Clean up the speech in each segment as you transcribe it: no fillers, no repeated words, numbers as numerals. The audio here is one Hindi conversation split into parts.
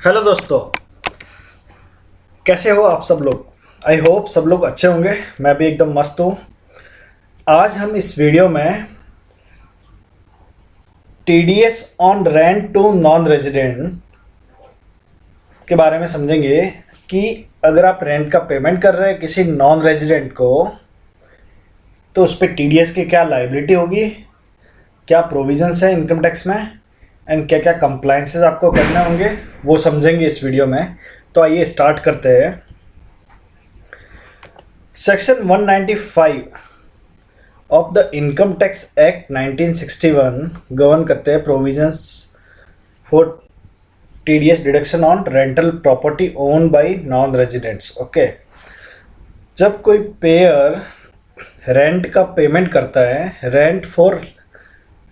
हेलो दोस्तों, कैसे हो आप सब लोग। आई होप सब लोग अच्छे होंगे। मैं भी एकदम मस्त हूँ। आज हम इस वीडियो में TDS on rent to non resident के बारे में समझेंगे कि अगर आप रेंट का पेमेंट कर रहे हैं किसी नॉन रेजिडेंट को तो उस पर टीडीएस की क्या लायबिलिटी होगी, क्या प्रोविजंस है इनकम टैक्स में एंड क्या क्या कंप्लायंसेस आपको करने होंगे, वो समझेंगे इस वीडियो में। तो आइए स्टार्ट करते हैं। Section 195 of the income tax act 1961 govern करते हैं provisions for TDS deduction on rental property own by non residents. Okay, जब कोई पेयर रेंट का पेमेंट करता है, rent for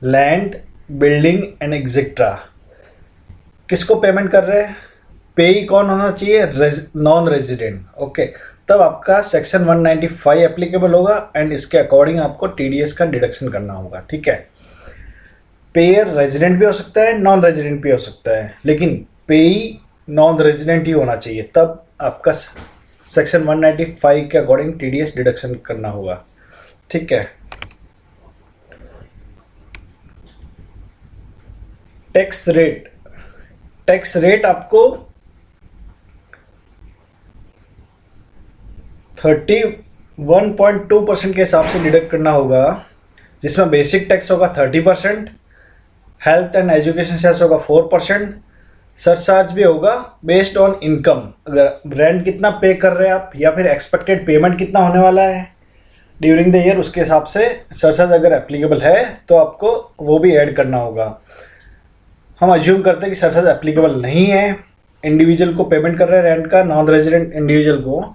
land building and etcetera, किसको पेमेंट कर रहे हैं, पेई कौन होना चाहिए, नॉन रेजिडेंट। ओके, तब आपका सेक्शन 195 एप्लीकेबल होगा एंड इसके अकॉर्डिंग आपको टीडीएस का डिडक्शन करना होगा। ठीक है, पेयर रेजिडेंट भी हो सकता है, नॉन रेजिडेंट भी हो सकता है, लेकिन पेई नॉन रेजिडेंट ही होना चाहिए, तब आपका सेक्शन 195 के अकॉर्डिंग टीडीएस डिडक्शन करना होगा। ठीक है, टैक्स रेट आपको 31.2% के हिसाब से डिडक्ट करना होगा, जिसमें बेसिक टैक्स होगा 30%, हेल्थ एंड एजुकेशन सेस होगा 4%, सरचार्ज भी होगा बेस्ड ऑन इनकम, अगर रेंट कितना पे कर रहे हैं आप या फिर एक्सपेक्टेड पेमेंट कितना होने वाला है ड्यूरिंग द ईयर, उसके हिसाब से सरचार्ज अगर एप्लीकेबल है तो आपको वो भी ऐड करना होगा। हम अज्यूम करते हैं कि सरचार्ज एप्लीकेबल नहीं है, इंडिविजुअल को पेमेंट कर रहे हैं रेंट का, नॉन रेजिडेंट इंडिविजुअल को,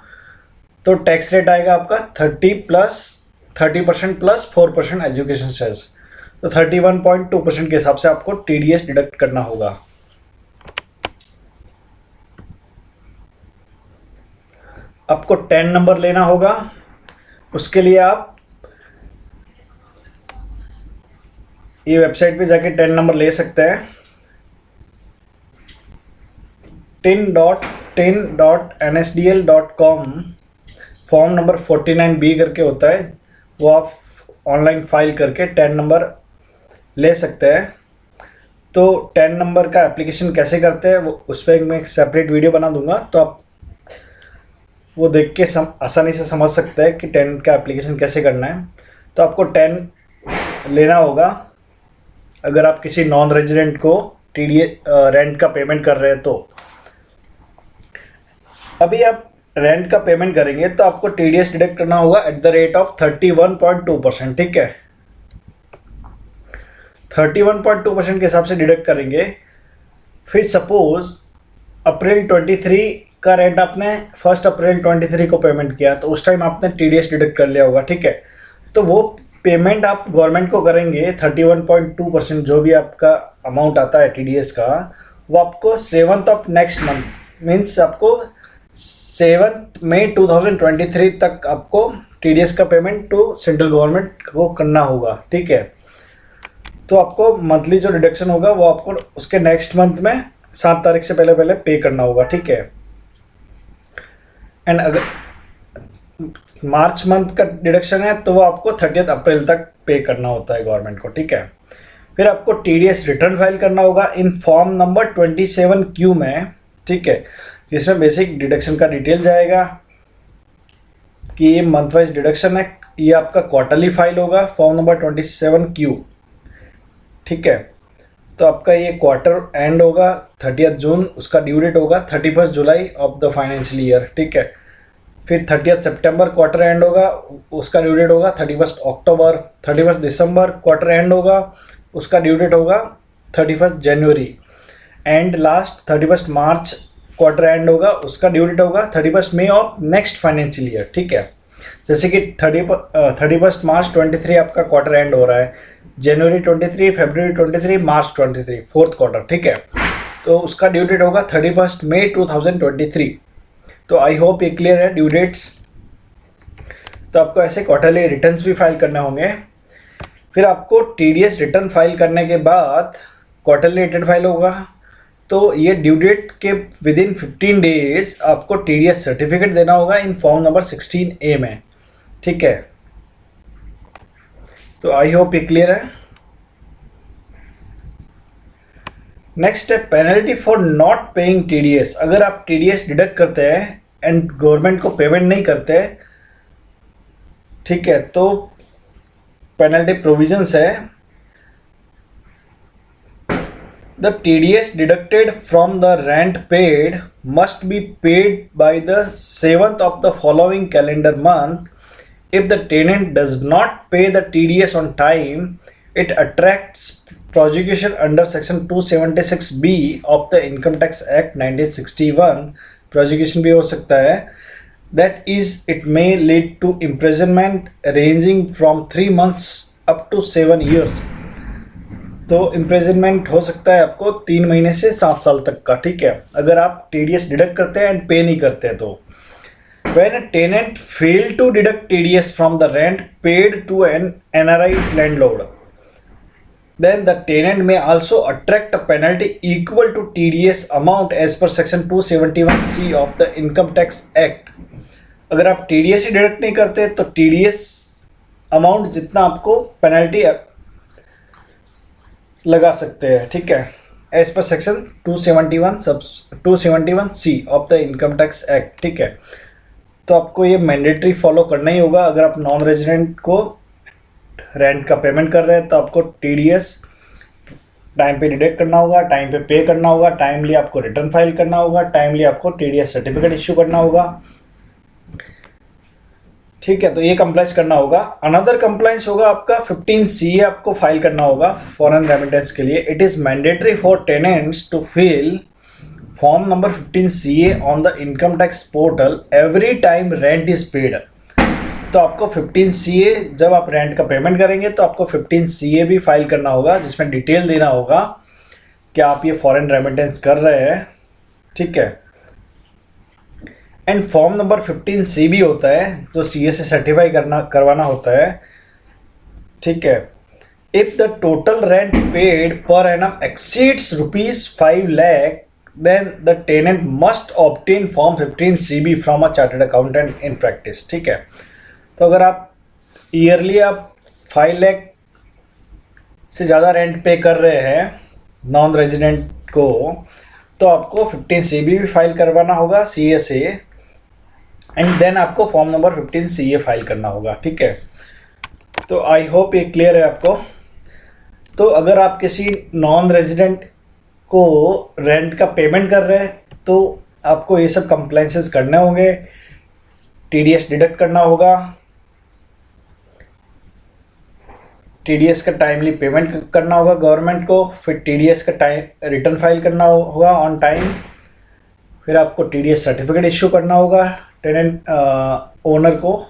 तो टैक्स रेट आएगा आपका 30% प्लस 4% एजुकेशन सेस, तो 31.2% के हिसाब से आपको टीडीएस डिडक्ट करना होगा। आपको 10 नंबर लेना होगा, उसके लिए आप ये वेबसाइट पे जाके 10 नंबर ले सकते हैं। tin.nsdl.com फॉर्म नंबर 49B करके होता है, वो आप ऑनलाइन फाइल करके 10 नंबर ले सकते हैं। तो 10 नंबर का एप्लीकेशन कैसे करते हैं वो उस पर मैं एक सेपरेट वीडियो बना दूंगा, तो आप वो देख के आसानी से समझ सकते हैं कि 10 का एप्लीकेशन कैसे करना है। तो आपको 10 लेना होगा अगर आप किसी नॉन रेजिडेंट को टीडीएस रेंट का पेमेंट कर रहे हैं। तो अभी आप रेंट का पेमेंट करेंगे तो आपको टीडीएस डिडक्ट करना होगा एट द रेट ऑफ 31.2%। ठीक है, 31.2% के हिसाब से डिडक्ट करेंगे। फिर सपोज अप्रैल 23 का रेंट आपने 1 अप्रैल 23 को पेमेंट किया, तो उस टाइम आपने टीडीएस डिडक्ट कर लिया होगा। ठीक है, तो वो पेमेंट आप गवर्नमेंट को करेंगे 31.2%, जो भी आपका अमाउंट आता है टीडीएस का, वो आपको 7th of next month, means आपको 7 मई 2023 तक आपको टीडीएस का पेमेंट टू सेंट्रल गवर्नमेंट को करना होगा। ठीक है, तो आपको मंथली जो डिडक्शन होगा वो आपको उसके नेक्स्ट मंथ में 7 तारीख से पहले पहले पे करना होगा। ठीक है, एंड अगर मार्च मंथ का डिडक्शन है तो वो आपको 30 अप्रैल तक पे करना होता है गवर्नमेंट को। ठीक है, फिर आपको टीडीएस रिटर्न फाइल करना होगा इन फॉर्म नंबर 27Q में। ठीक है, जिसमें बेसिक डिडक्शन का डिटेल जाएगा कि ये मंथ वाइज डिडक्शन है। ये आपका क्वार्टरली फाइल होगा फॉर्म नंबर 27Q। ठीक है, तो आपका ये क्वार्टर एंड होगा 30 जून, उसका ड्यू डेट होगा 31 July of the financial year. ठीक है, फिर 30 सितंबर क्वार्टर एंड होगा, उसका ड्यू डेट होगा 31 अक्टूबर। 31 दिसंबर क्वार्टर एंड होगा, उसका ड्यू डेट होगा 31 जनवरी। एंड लास्ट 31 मार्च क्वार्टर एंड होगा, उसका ड्यू डेट होगा 31 मई ऑफ नेक्स्ट फाइनेंशियल ईयर। ठीक है, जैसे कि 31 मार्च 23 आपका क्वार्टर एंड हो रहा है, जनवरी 23, फरवरी 23, मार्च 23, फोर्थ क्वार्टर। ठीक है, तो उसका ड्यू डेट होगा 31 मई 2023। तो आई होप ये क्लियर है ड्यू डेट्स। तो आपको ऐसे क्वार्टरली रिटर्न्स भी फाइल करने होंगे। फिर आपको टीडीएस रिटर्न फाइल करने के बाद क्वार्टरली रिटर्न फाइल होगा, तो ये ड्यू डेट के विद इन 15 डेज आपको TDS सर्टिफिकेट देना होगा इन फॉर्म नंबर 16A में, ठीक है। तो आई होप ये क्लियर है। नेक्स्ट है penalty for not paying TDS। अगर आप TDS डिडक्ट करते हैं एंड गवर्नमेंट को पेमेंट नहीं करते, ठीक है, तो पेनल्टी प्रोविजंस है, the TDS deducted from the rent paid must be paid by the 7th of the following calendar month. If the tenant does not pay the TDS on time, it attracts prosecution under section 276B of the Income Tax Act 1961. prosecution भी हो सकता है। That is, it may lead to imprisonment ranging from 3 months up to 7 years. तो इम्प्रिजनमेंट हो सकता है आपको 3 महीने से 7 साल तक का, ठीक है, अगर आप TDS डिडक्ट करते हैं एंड पे नहीं करते तो। When a tenant fail to deduct TDS from the rent paid to an NRI landlord, then the tenant may also attract a penalty equal to TDS amount as per section 271C of the Income Tax Act. अगर आप TDS ही डिडक्ट नहीं करते तो TDS अमाउंट जितना आपको पेनल्टी लगा सकते हैं, ठीक है, as per section 271C of the income tax act, ठीक है। तो आपको ये मैंडेटरी फॉलो करना ही होगा। अगर आप नॉन रेजिडेंट को रेंट का पेमेंट कर रहे हैं तो आपको TDS टाइम पे डिडक्ट करना होगा, टाइम पे पे करना होगा, टाइमली आपको रिटर्न फाइल करना होगा, टाइमली आपको TDS सर्टिफिकेट इश्यू करना होगा, ठीक है। तो ये कंप्लाइंस करना होगा। अनदर कंप्लाइंस होगा आपका 15CA आपको फाइल करना होगा फॉरेन रेमिटेंस के लिए। It is mandatory for tenants to fill form number 15CA on the income tax portal every time rent is paid. तो आपको 15CA जब आप रेंट का पेमेंट करेंगे तो आपको 15CA भी फाइल करना होगा, जिसमें डिटेल देना होगा कि आप ये फॉरेन रेमिटेंस कर रहे हैं, ठीक है। एंड फॉर्म नंबर 15C भी होता है जो CA से सर्टिफाई करवाना होता है, ठीक है। If the total rent paid per annum exceeds ₹5 lakh, then the tenant must obtain form 15CB from a chartered accountant in practice, ठीक है। तो अगर आप ईयरली आप 5 लाख से ज़्यादा रेंट पे कर रहे हैं नॉन रेजिडेंट को, तो आपको 15CB भी फाइल करवाना होगा CA से, एंड देन आपको फॉर्म नंबर 15CA फाइल करना होगा, ठीक है। तो आई होप ये क्लियर है आपको। तो अगर आप किसी नॉन रेजिडेंट को रेंट का पेमेंट कर रहे हैं तो आपको ये सब कंप्लाइंसेस करने होंगे, TDS डिडक्ट करना होगा, TDS का टाइमली पेमेंट करना होगा गवर्नमेंट को, फिर TDS का टाइम रिटर्न फाइल करना होगा ऑन टाइम, फिर आपको TDS सर्टिफिकेट इश्यू करना होगा टेनेंट ओनर को,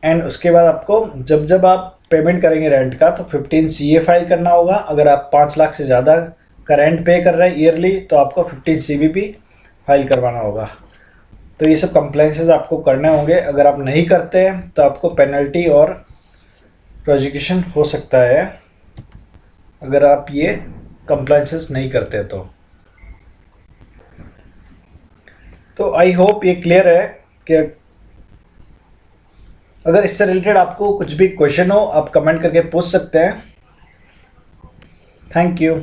एंड उसके बाद आपको जब आप पेमेंट करेंगे रेंट का तो 15CA फाइल करना होगा। अगर आप 5 लाख से ज़्यादा का रेंट पे कर रहे हैं ईयरली तो आपको 15CB भी फाइल करवाना होगा। तो ये सब कंप्लाइंसेस आपको करने होंगे। अगर आप नहीं करते हैं तो आपको पेनल्टी और प्रोसिक्यूशन हो सकता है अगर आप ये कंप्लाइंसेस नहीं करते तो आई होप ये क्लियर है कि अगर इससे रिलेटेड आपको कुछ भी क्वेश्चन हो आप कमेंट करके पूछ सकते हैं। Thank you.